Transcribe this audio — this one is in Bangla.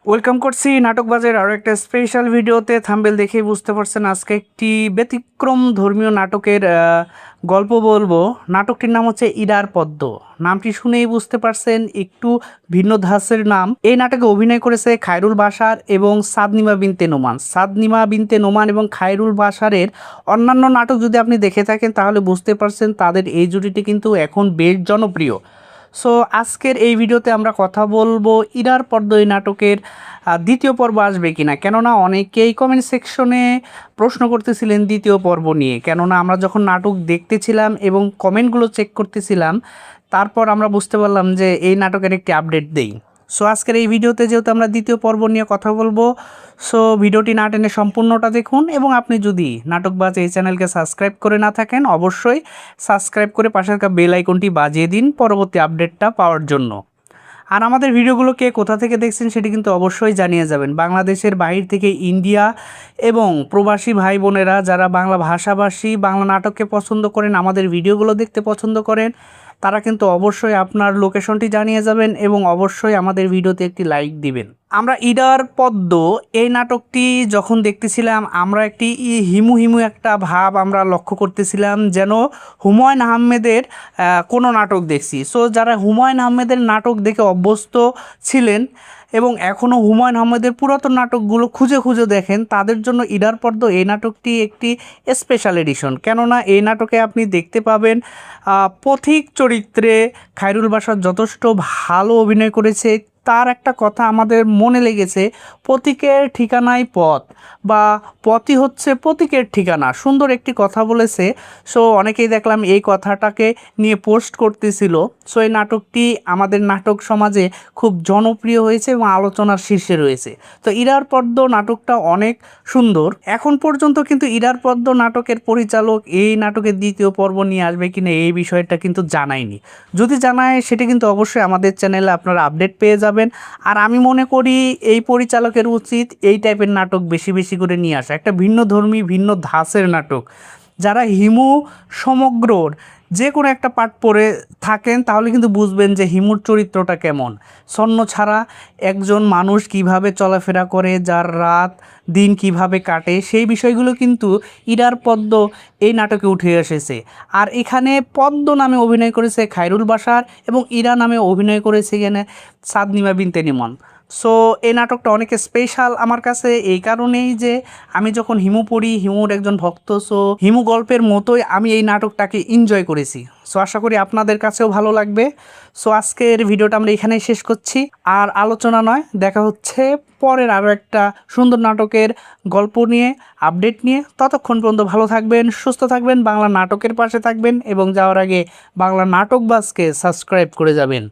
ওয়েলকাম করছি নাটকবাজের আরও একটা স্পেশাল ভিডিওতে। থাম্বনেল দেখেই বুঝতে পারছেন আজকে একটি ব্যতিক্রম ধর্মীয় নাটকের গল্প বলবো। নাটকটির নাম হচ্ছে ইরার পদ্ম। নামটি শুনেই বুঝতে পারছেন একটু ভিন্ন ধাঁচের নাম। এই নাটকে অভিনয় করেছে খায়রুল বাশার এবং সাদনিমা বিনতে নোমান। সাদনিমা বিনতে নোমান এবং খায়রুল বাশারের অন্যান্য নাটক যদি আপনি দেখে থাকেন তাহলে বুঝতে পারছেন তাদের এই জুটিটি কিন্তু এখন বেশ জনপ্রিয়। সো আজকের এই ভিডিওতে আমরা কথা বলবো ইরার পদ্ম এই নাটকের দ্বিতীয় পর্ব আসবে কিনা। কেননা অনেকেই কমেন্ট সেকশনে প্রশ্ন করতেছিলেন দ্বিতীয় পর্ব নিয়ে। কেননা আমরা যখন নাটক দেখতেছিলাম এবং কমেন্টগুলো চেক করতেছিলাম, তারপর আমরা বুঝতে পারলাম যে এই নাটকের একটি আপডেট দেই। সো আজকের এই ভিডিওতে যেহেতু আমরা দ্বিতীয় পর্ব নিয়ে কথা বলবো, সো ভিডিওটি না টেনে সম্পূর্ণটা দেখুন। এবং আপনি যদি নাটকবাজ এই চ্যানেলকে সাবস্ক্রাইব করে না থাকেন, অবশ্যই সাবস্ক্রাইব করে পাশের বেল আইকনটি বাজিয়ে দিন পরবর্তী আপডেটটা পাওয়ার জন্য। আর আমাদের ভিডিওগুলো কে কোথা থেকে দেখছেন সেটি কিন্তু অবশ্যই জানিয়ে যাবেন। বাংলাদেশের বাইরে থেকে ইন্ডিয়া এবং প্রবাসী ভাই বোনেরা যারা বাংলা ভাষাভাষী বাংলা নাটককে পছন্দ করেন, আমাদের ভিডিওগুলো দেখতে পছন্দ করেন, তারা কিন্তু অবশ্যই আপনার লোকেশনটি জানিয়ে যাবেন এবং অবশ্যই আমাদের ভিডিওতে একটি লাইক দিবেন। আমরা ইরার পদ্ম এই নাটকটি যখন দেখতেছিলাম, আমরা একটি হিমু হিমু একটা ভাব আমরা লক্ষ্য করতেছিলাম, যেন হুমায়ুন আহমেদের কোনো নাটক দেখছি। সো যারা হুমায়ুন আহমেদের নাটক দেখে অভ্যস্ত ছিলেন এবং এখনও হুমায়ুন আহমেদের পুরাতন নাটকগুলো খুঁজে খুঁজে দেখেন, তাদের জন্য ইরার পদ্ম এই নাটকটি একটি স্পেশাল এডিশন। কেননা এই নাটকে আপনি দেখতে পাবেন পথিক চরিত্রে খায়রুল বাশার যথেষ্ট ভালো অভিনয় করেছে। তার একটা কথা আমাদের মনে লেগেছে, প্রতীকের ঠিকানায় পথ, বা পথই হচ্ছে প্রতীকের ঠিকানা। সুন্দর একটি কথা বলেছে। সো অনেকেই দেখলাম এই কথাটাকে নিয়ে পোস্ট করতেছিল। সো এই নাটকটি আমাদের নাটক সমাজে খুব জনপ্রিয় হয়েছে এবং আলোচনার শীর্ষে রয়েছে। তো ইরার পদ্ম নাটকটা অনেক সুন্দর। এখন পর্যন্ত কিন্তু ইরার পদ্ম নাটকের পরিচালক এই নাটকের দ্বিতীয় পর্ব নিয়ে আসবে কিনা এই বিষয়টা কিন্তু জানায়নি। যদি জানায় সেটা কিন্তু অবশ্যই আমাদের চ্যানেলে আপনারা আপডেট পেয়ে যাবেন। আর আমি মনে করি এই পরিচালকের উচিত এই টাইপের নাটক বেশি বেশি করে নিয়ে আসা, একটা ভিন্ন ধর্মী ভিন্ন ধাঁচের নাটক। যারা হিমু সমগ্রর যে কোনো একটা পার্ট পড়ে থাকেন তাহলে কিন্তু বুঝবেন যে হিমুর চরিত্রটা কেমন। স্বর্ণ ছাড়া একজন মানুষ কিভাবে চলাফেরা করে, যার রাত দিন কিভাবে কাটে, সেই বিষয়গুলো কিন্তু ইরার পদ্ম এই নাটকে উঠে এসেছে। আর এখানে পদ্ম নামে অভিনয় করেছে খায়রুল বাশার এবং ইরা নামে অভিনয় করেছে এখানে সাদনিমা বিনতে নোমান। সো এই নাটকটা অনেক স্পেশাল আমার কাছে এই কারণেই যে আমি যখন হিমু পড়ি, হিমুর একজন ভক্ত। সো হিমু গল্পের মতোই আমি এই নাটকটাকে এনজয় করেছি। সো আশা করি আপনাদের কাছেও ভালো লাগবে। সো আজকের ভিডিওটা আমরা এখানেই শেষ করছি। আর আলোচনা নয়, দেখা হচ্ছে পরের আরও একটা সুন্দর নাটকের গল্প নিয়ে, আপডেট নিয়ে। ততক্ষণ পর্যন্ত ভালো থাকবেন, সুস্থ থাকবেন, বাংলা নাটকের পাশে থাকবেন এবং যাওয়ার আগে বাংলা নাটকবাজকে সাবস্ক্রাইব করে যাবেন।